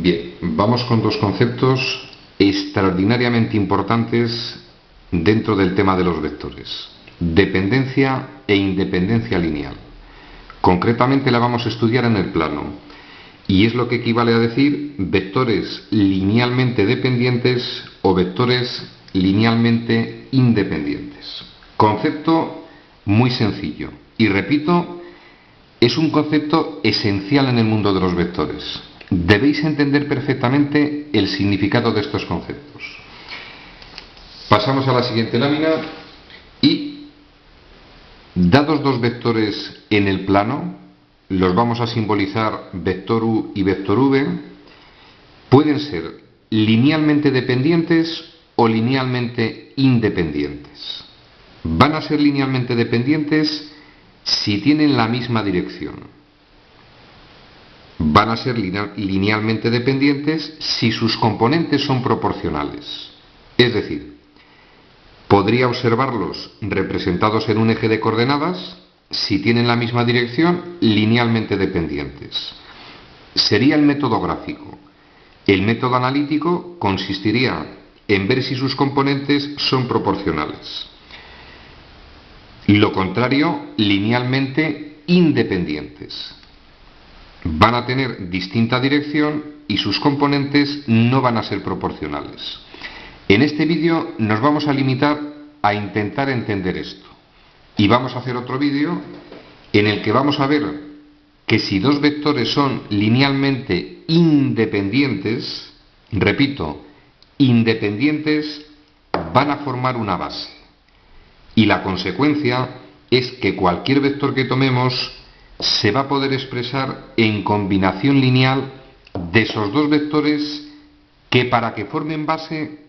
Bien, vamos con dos conceptos extraordinariamente importantes dentro del tema de los vectores: dependencia e independencia lineal. Concretamente la vamos a estudiar en el plano, y es lo que equivale a decir vectores linealmente dependientes o vectores linealmente independientes. Concepto muy sencillo, y repito, es un concepto esencial en el mundo de los vectores. Debéis entender perfectamente el significado de estos conceptos. Pasamos a la siguiente lámina y, dados dos vectores en el plano, los vamos a simbolizar vector u y vector v, pueden ser linealmente dependientes o linealmente independientes. Van a ser linealmente dependientes si tienen la misma dirección. Van a ser linealmente dependientes si sus componentes son proporcionales. Es decir, podría observarlos representados en un eje de coordenadas si tienen la misma dirección, linealmente dependientes. Sería el método gráfico. El método analítico consistiría en ver si sus componentes son proporcionales. Lo contrario, linealmente independientes. Van a tener distinta dirección y sus componentes no van a ser proporcionales. En este vídeo nos vamos a limitar a intentar entender esto. Y vamos a hacer otro vídeo en el que vamos a ver que si dos vectores son linealmente independientes, repito, independientes, van a formar una base. Y la consecuencia es que cualquier vector que tomemos se va a poder expresar en combinación lineal de esos dos vectores que, para que formen base,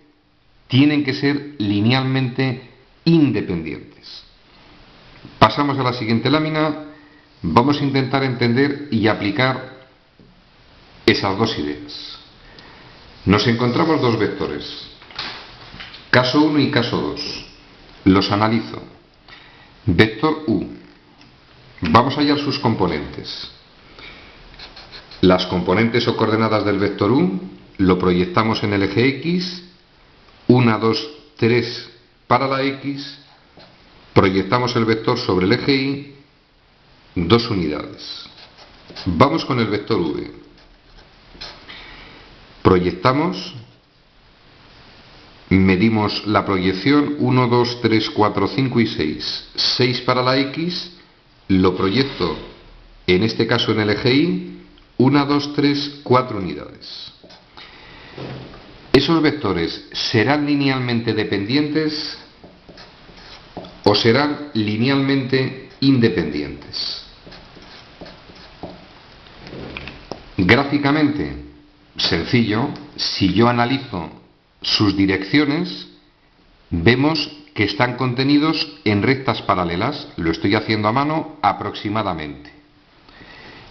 tienen que ser linealmente independientes. Pasamos a la siguiente lámina. Vamos a intentar entender y aplicar esas dos ideas. Nos encontramos dos vectores, caso 1 y caso 2. Los analizo. Vector u. Vamos a hallar sus componentes. Las componentes o coordenadas del vector u lo proyectamos en el eje X, 1, 2, 3 para la X, proyectamos el vector sobre el eje Y, 2 unidades. Vamos con el vector v. Proyectamos, medimos la proyección 1, 2, 3, 4, 5 y 6. 6 para la X, lo proyecto en este caso en el eje Y, 1, 2, 3, 4 unidades. ¿Esos vectores serán linealmente dependientes o serán linealmente independientes? Gráficamente, sencillo. Si yo analizo sus direcciones, vemos que están contenidos en rectas paralelas. Lo estoy haciendo a mano aproximadamente.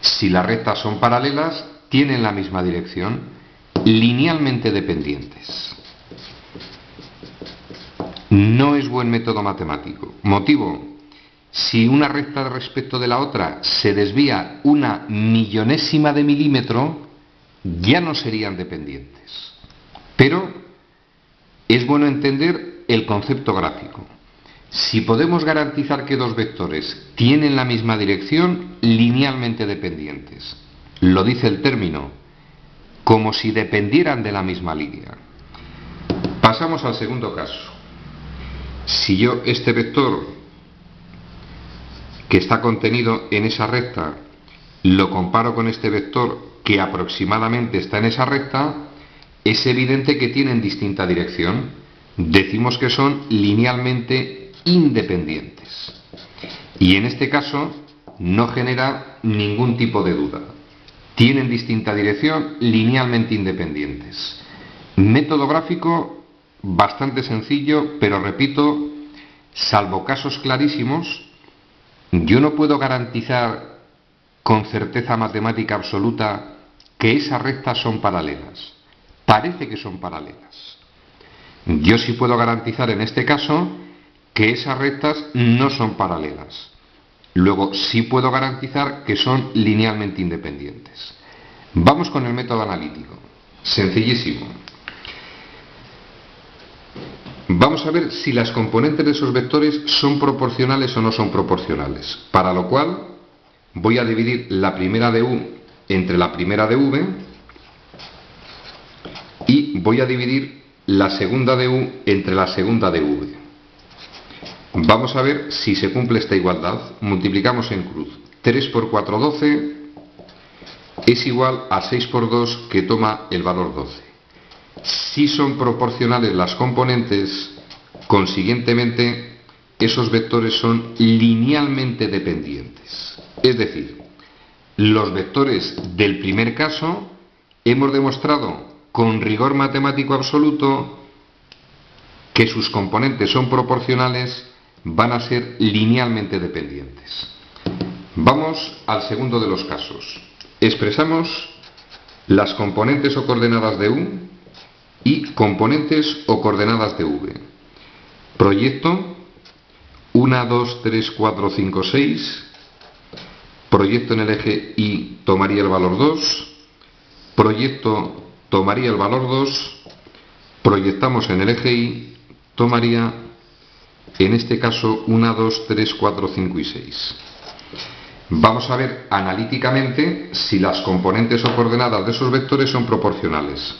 Si las rectas son paralelas, tienen la misma dirección, linealmente dependientes. No es buen método matemático. Motivo: si una recta respecto de la otra se desvía 1/1000ª de milímetro, ya no serían dependientes. Pero es bueno entender el concepto gráfico. Si podemos garantizar que dos vectores tienen la misma dirección, linealmente dependientes. Lo dice el término, como si dependieran de la misma línea. Pasamos al segundo caso. Si yo este vector que está contenido en esa recta lo comparo con este vector que aproximadamente está en esa recta, es evidente que tienen distinta dirección. Decimos que son linealmente independientes. Y en este caso no genera ningún tipo de duda. Tienen distinta dirección, linealmente independientes. Método gráfico bastante sencillo, pero repito, salvo casos clarísimos, yo no puedo garantizar con certeza matemática absoluta que esas rectas son paralelas. Parece que son paralelas. Yo sí puedo garantizar en este caso que esas rectas no son paralelas. Luego sí puedo garantizar que son linealmente independientes. Vamos con el método analítico. Sencillísimo. Vamos a ver si las componentes de esos vectores son proporcionales o no son proporcionales. Para lo cual voy a dividir la primera de U entre la primera de V y voy a dividir la segunda de U entre la segunda de V. Vamos a ver si se cumple esta igualdad. Multiplicamos en cruz. 3 por 4, 12 es igual a 6 por 2, que toma el valor 12. Si son proporcionales las componentes, consiguientemente esos vectores son linealmente dependientes. Es decir, los vectores del primer caso hemos demostrado con rigor matemático absoluto que sus componentes son proporcionales, van a ser linealmente dependientes. Vamos al segundo de los casos. Expresamos las componentes o coordenadas de U y componentes o coordenadas de V. Proyecto 1, 2, 3, 4, 5, 6. Proyecto en el eje Y, tomaría el valor 2. Proyecto, tomaría el valor 2. Proyectamos en el eje Y, tomaría, en este caso, 1, 2, 3, 4, 5 y 6. Vamos a ver analíticamente si las componentes o coordenadas de esos vectores son proporcionales.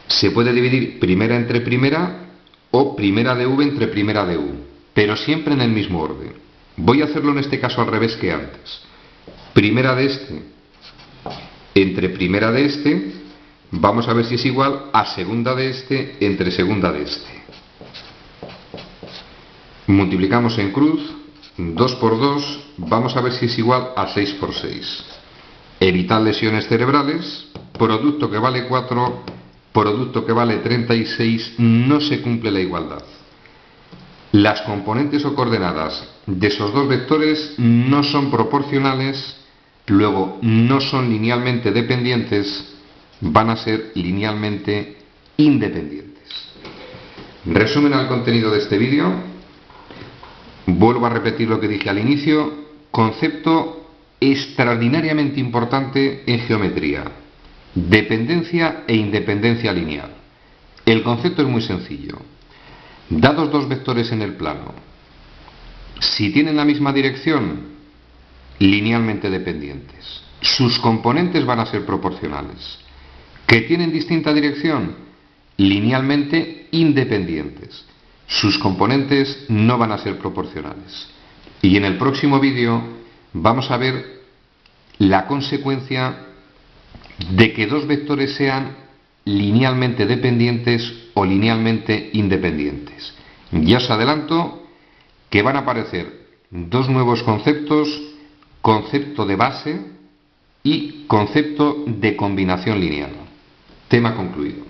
Se puede dividir primera entre primera o primera de V entre primera de U, pero siempre en el mismo orden. Voy a hacerlo en este caso al revés que antes. Primera de este entre primera de este, vamos a ver si es igual a segunda de este entre segunda de este. Multiplicamos en cruz, 2 por 2, vamos a ver si es igual a 6 por 6. Evitar lesiones cerebrales, producto que vale 4, producto que vale 36, no se cumple la igualdad. Las componentes o coordenadas de esos dos vectores no son proporcionales, luego no son linealmente dependientes, van a ser linealmente independientes. Resumen al contenido de este vídeo. Vuelvo a repetir lo que dije al inicio. Concepto extraordinariamente importante en geometría: dependencia e independencia lineal. El concepto es muy sencillo. Dados dos vectores en el plano, si tienen la misma dirección, linealmente dependientes. Sus componentes van a ser proporcionales. ¿Que tienen distinta dirección? Linealmente independientes. Sus componentes no van a ser proporcionales. Y en el próximo vídeo vamos a ver la consecuencia de que dos vectores sean linealmente dependientes o linealmente independientes. Ya os adelanto que van a aparecer dos nuevos conceptos: concepto de base y concepto de combinación lineal. Tema concluido.